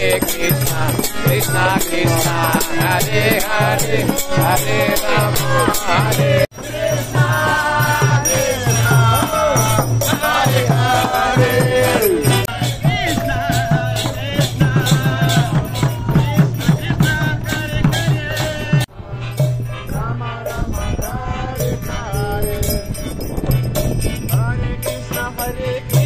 Krishna Krishna Krishna Hare Hare Hare Rama Hare Krishna Krishna Hare Hare Krishna Krishna Rama Rama Hare Hare Hare Krishna Hare Krishna